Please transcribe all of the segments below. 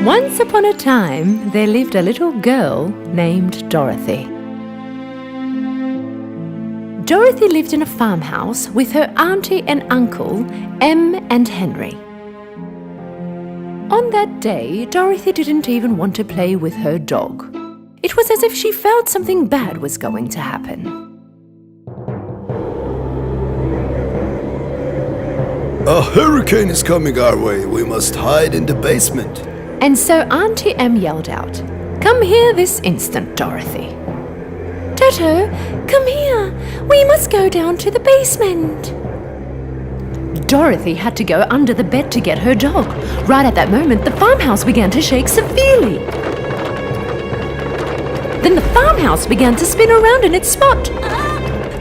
Once upon a time, there lived a little girl named Dorothy. Dorothy lived in a farmhouse with her auntie and uncle, Em and Henry. On that day, Dorothy didn't even want to play with her dog. It was as if she felt something bad was going to happen. A hurricane is coming our way. We must hide in the basement. And so Auntie Em yelled out, "Come here this instant, Dorothy." "Toto, come here. We must go down to the basement." Dorothy had to go under the bed to get her dog. Right at that moment, the farmhouse began to shake severely. Then the farmhouse began to spin around in its spot.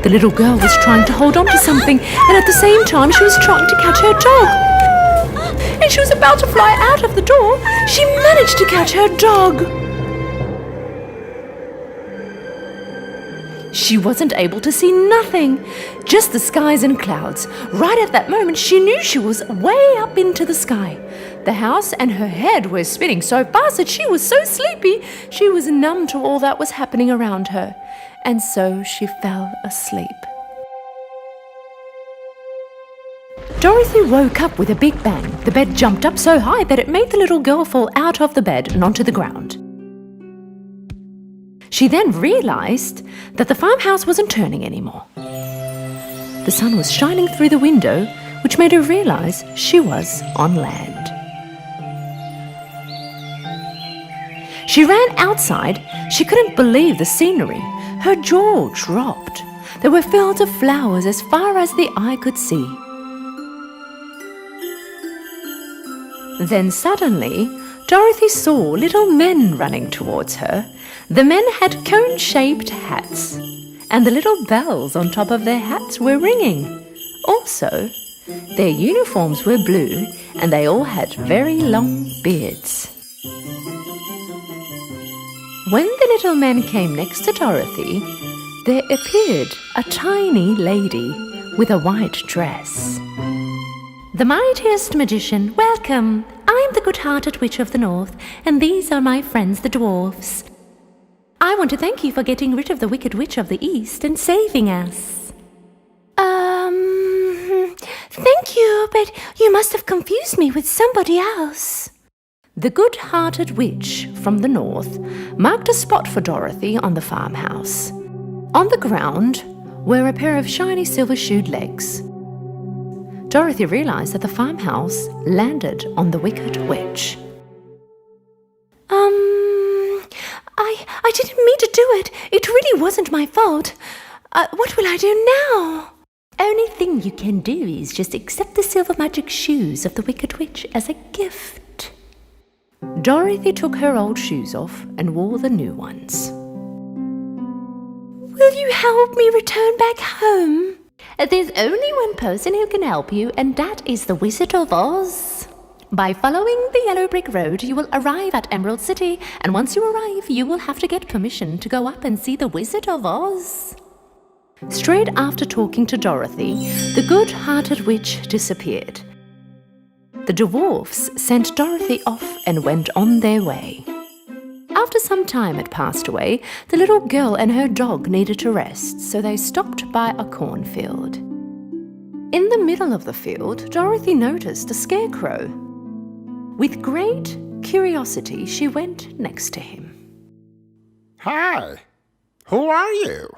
The little girl was trying to hold on to something, and at the same time she was trying to catch her dog. And she was about to fly out of the door. She managed to catch her dog. She wasn't able to see nothing, just the skies and clouds. Right at that moment, she knew she was way up into the sky. The house and her head were spinning so fast that she was so sleepy, she was numb to all that was happening around her. And so she fell asleep. Dorothy woke up with a big bang. The bed jumped up so high that it made the little girl fall out of the bed and onto the ground. She then realized that the farmhouse wasn't turning anymore. The sun was shining through the window, which made her realize she was on land. She ran outside. She couldn't believe the scenery. Her jaw dropped. There were fields of flowers as far as the eye could see. Then suddenly, Dorothy saw little men running towards her. The men had cone-shaped hats, and the little bells on top of their hats were ringing. Also, their uniforms were blue, and they all had very long beards. When the little men came next to Dorothy, there appeared a tiny lady with a white dress. "The mightiest magician, welcome! I'm the good-hearted witch of the north, and these are my friends, the dwarfs. I want to thank you for getting rid of the wicked witch of the east and saving us." Thank you, but you must have confused me with somebody else." The good-hearted witch from the north marked a spot for Dorothy on the farmhouse. On the ground were a pair of shiny silver-shoed legs. Dorothy realized that the farmhouse landed on the wicked witch. I didn't mean to do it. It really wasn't my fault. What will I do now? Only thing you can do is just accept the silver magic shoes of the wicked witch as a gift. Dorothy took her old shoes off and wore the new ones. Will you help me return back home? There's only one person who can help you, and that is the Wizard of Oz. By following the yellow brick road, you will arrive at Emerald City, and once you arrive, you will have to get permission to go up and see the Wizard of Oz. Straight after talking to Dorothy, the good-hearted witch disappeared. The dwarfs sent Dorothy off and went on their way. After some time had passed away, the little girl and her dog needed to rest, so they stopped by a cornfield. In the middle of the field, Dorothy noticed a scarecrow. With great curiosity, she went next to him. Hi, who are you?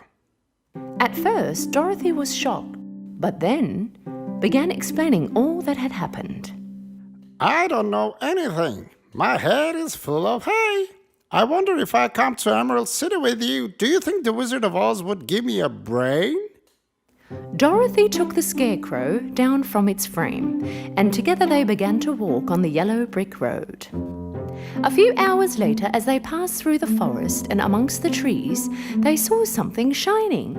At first, Dorothy was shocked, but then began explaining all that had happened. I don't know anything. My head is full of hay. I wonder if I come to Emerald City with you, do you think the Wizard of Oz would give me a brain? Dorothy took the scarecrow down from its frame, and together they began to walk on the yellow brick road. A few hours later, as they passed through the forest and amongst the trees, they saw something shining.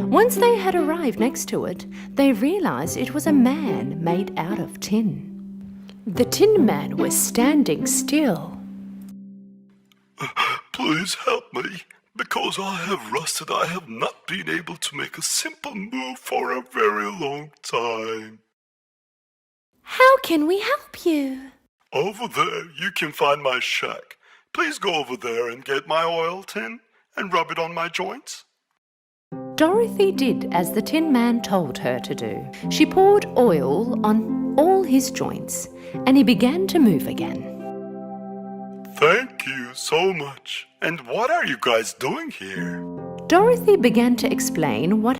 Once they had arrived next to it, they realized it was a man made out of tin. The Tin Man was standing still. Please help me. Because I have rusted, I have not been able to make a simple move for a very long time. How can we help you? Over there, you can find my shack. Please go over there and get my oil tin and rub it on my joints. Dorothy did as the Tin Man told her to do. She poured oil on all his joints, and he began to move again. Thank you so much. And what are you guys doing here? Dorothy began to explain what